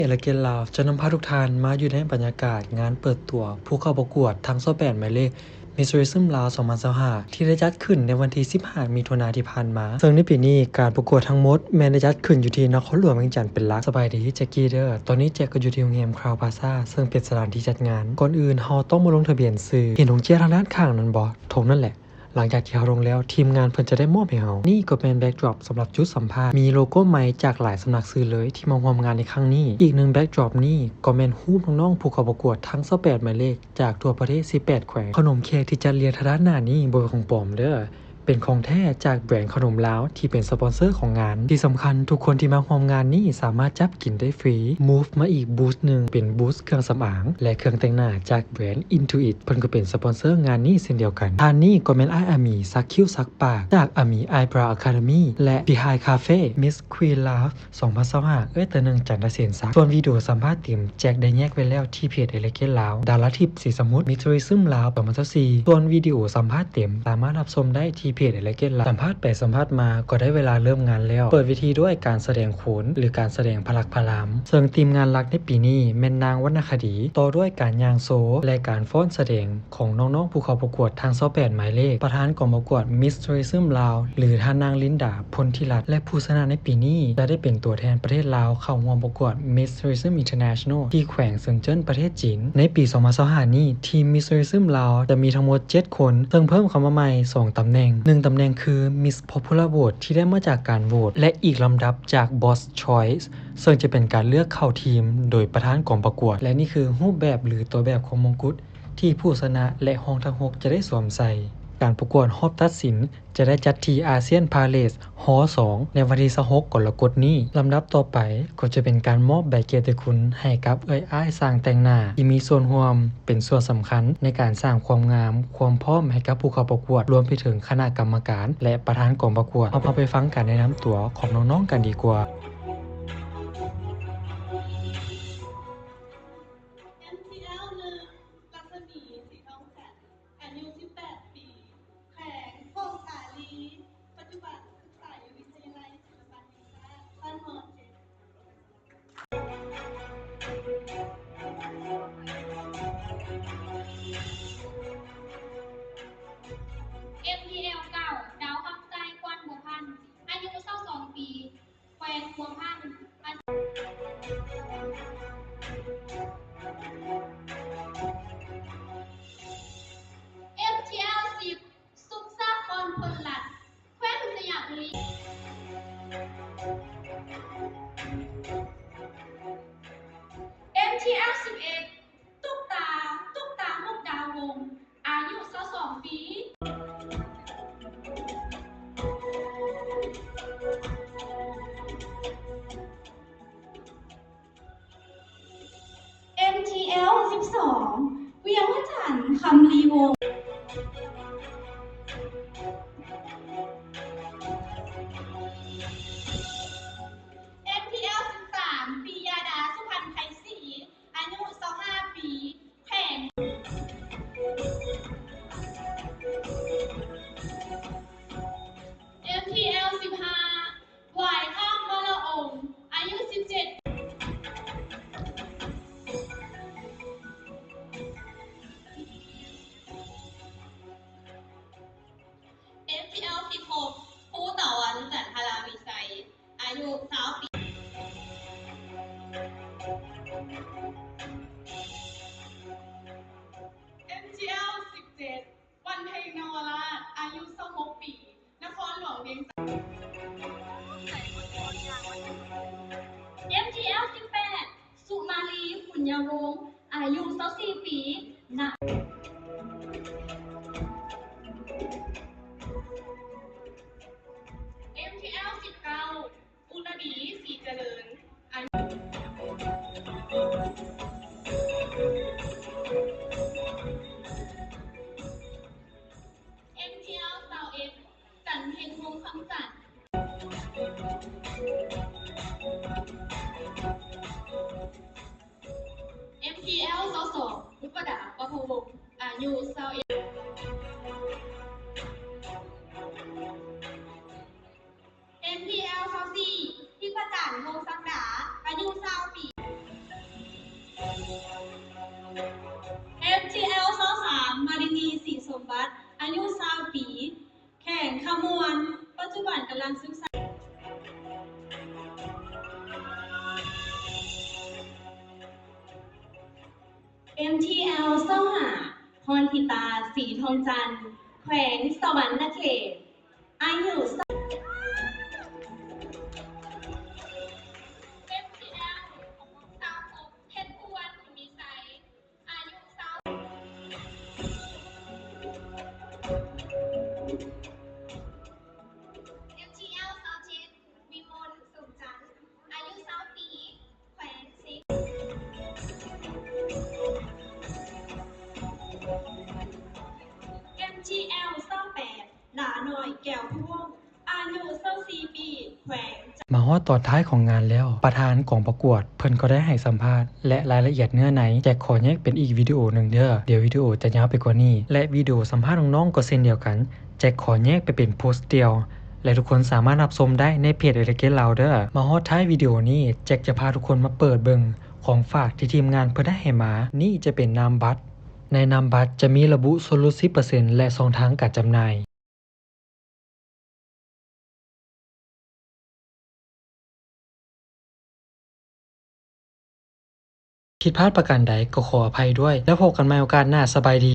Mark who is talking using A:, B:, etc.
A: เอเลเกนลาวจะนำพาทุกท่านมาอยู่ในบรรยากาศงานเปิดตัวผู้เข้าประกวดทั้ง28หมายเลข Miss Tourism ลาว2025ที่ได้จัดขึ้นในวันที่15มิถุนายนที่ผ่านมาซึ่งในปีนี้การประกวดทั้งหมดแม้ได้จัดขึ้นอยู่ที่นครหลวงเวียงจันทน์เป็นหลักสบายดีแจ็คกี้เด้อตอนนี้แจ็คก็อยู่ที่โรงแรมคราวพลาซ่าซึ่งเป็นสถานที่จัดงานก่อนอื่นเฮาต้องมาลงทะเบียนซื้อเห็นธงเชียร์ทางด้านข้างนั้นบ่ธงนั่นแหละหลังจากที่เราลงแล้วทีมงานเพิ่นจะได้มอบให้เรานี่ก็เป็นแบ็กดรอปสำหรับจุดสัมภาษณ์มีโลโก้ไม้จากหลายสำนักสื่อเลยที่มาร่วมงานในครั้งนี้อีกหนึ่งแบ็กดรอปนี่ก็แม่นรูปน้องๆผู้เข้าประกวดทั้ง28หมายเลขจากทั่วประเทศ18แขวงขนมเค้กที่จัดเรียงทางด้านหน้านี้บ่เป็นของปลอมเด้อเป็นของแท้จากแบรนด์ขนมลาวที่เป็นสปอนเซอร์ของงานที่สำคัญทุกคนที่มาร่วมงานนี้สามารถจับกินได้ฟรี Move มาอีกบูธหนึ่งเป็นบูธเครื่องสำอางและเครื่องแต่งหน้าจากแบรนด์ Intuit เพิ่นก็เป็นสปอนเซอร์งานนี้เช่นเดียวกันทานนี้ก็แม่นอ้ายอามีซักคิ้วซักปากจากอามี Eyebrow Academy และ Behind Cafe Miss Queen Love 2025แต่หนึ่งจันทเสนศักดิ์ส่วนวิดีโอสัมภาษณ์เต็มแจกได้แยกไว้แล้วที่เพจเอเลเกนลาวดาราทิพย์สีสมุทร Miss Tourism ลาว2024ส่วนวิดีโอสัมภาษณ์เต็มสามารถรับชมได้ที่เพจเอเลเกนลาวสัมภาษณ์ไปสัมภาษณ์มาก็ได้เวลาเริ่มงานแล้วเปิดวิธีด้วยการแสดงโขนหรือการแสดงพลักพลามซึ่งทีมงานหลักในปีนี้แม่นนางวรรณคดีต่อด้วยการย่างโซและการฟ้อนแสดงของน้องๆผู้เข้าประกวดทาง28หมายเลขประธานกองประกวด Miss Tourism ลาวหรือท่านนางลินดาพลธิรัตน์และผู้ชนะในปีนี้จะได้เป็นตัวแทนประเทศลาวเข้าร่วมประกวด Miss Tourism International ที่แขวงเซินเจิ้นประเทศจีนในปี2025นี้ทีม Miss Tourism ลาวจะมีทั้งหมด7คนซึ่งเพิ่มเข้ามาใหม่2ตำแหน่ง1ตำแหน่งคือ Miss Popular Vote ที่ได้มาจากการโหวตและอีกลำดับจาก Boss Choice ซึ่งจะเป็นการเลือกเข้าทีมโดยประธานกองประกวดและนี่คือรูปแบบหรือตัวแบบของมงกุฎที่ผู้ชนะและห้องทั้ง6จะได้สวมใส่การประกวดรอบตัดสินจะได้จัดที่อาเซียนพาเลสฮอ2ในวันที่26กรกฎาคมนี้ลำดับต่อไปก็จะเป็นการมอบใบเกียรติคุณให้กับอ้ายสร้างแต่งหน้าที่มีส่วนร่วมเป็นส่วนสำคัญในการสร้างความงามความพร้อมให้กับผู้เข้าประกวดรวมไปถึงคณะกรรมการและประธานกองประกวดเอาไปฟังการแนะนำตัวของน้องๆกันดีกว่า
B: MTL 1รัศมีสีทองแสนอายุ18 ปีแขวงโคกสาลีปัจจุบันศึกษาอยู่วิทยาลัยศิลปะแห่งชาติบ้านมอเจ็ด
C: MTL 9ดาวคำใจควันบัวพันธ์อายุ22 ปีแขวงบัวพันธ์ MTL 10สุขสาครพลหลัดแขวงสยามบุรี MTL 11ตุ๊กตามุกดาวงศ์อายุ22 ปี
B: MTL 12เวียงพระจันทร์คำลีวงศ์ MTL 13ปียาดาสุพรรณไทยศรีอายุ25 ปีแขวง MTL 15หวายข้ามวรองค์อายุ17 MTL 16ผู้ต่อวันจันทราวิชัยอายุ20 ปี MTL 17วันเพ็ญนวราชอายุ26 ปีนครหลวงเวียงจันทน์
C: MTL 18สุมาลีขุนยวงศ์อายุ24 ปีณ
B: MTL 19อุรดีศรีเจริญอายุ MTL 21จันเพ็ญวงศ์คำจันทร์ MTL 22อุปดาประพวงศ์อายุ21 MTL 24ที่ประจันวงศ์สักดาอายุ20 ปี MTL เศร้าหาพรทิตาสีทองจันทร์แขวงสวรรณเขตอายุ
C: FTL สาวผมเพชรพวนมีไซอายุสาว FTL สาวเจ็ดวิมลสุขจันทร์อายุ20 ปีแขวงสิงห์
B: MGL เศร้าแปดหลาหน่อยแก้วพ่วงอายุ24 ปีแขวง
A: มาฮอดตอนท้ายของงานแล้ว ประธานกองประกวดเพิ่นก็ได้ให้สัมภาษณ์และรายละเอียดเนื้อในแจ็คขอแยกเป็นอีกวิดีโอหนึ่งเด้อเดี๋ยววิดีโอจะยาวไปกว่านี้และวิดีโอสัมภาษณ์น้องๆก็เช่นเดียวกันแจ็คขอแยกไปเป็นโพสต์เดียวและทุกคนสามารถรับชมได้ในเพจ Elegant Loud เด้อมาฮอดท้ายวิดีโอนี้แจ็คจะพาทุกคนมาเปิดเบิ่งของฝากที่ทีมงานเพิ่นได้ให้มานี่จะเป็นนามบัตรในนามบัตรจะมีระบุส่วนลด 10% และช่องทางการจำหน่ายผิดพลาดประการใดก็ขออภัยด้วยแล้วพบกันใหม่โอกาสหน้าสบายดี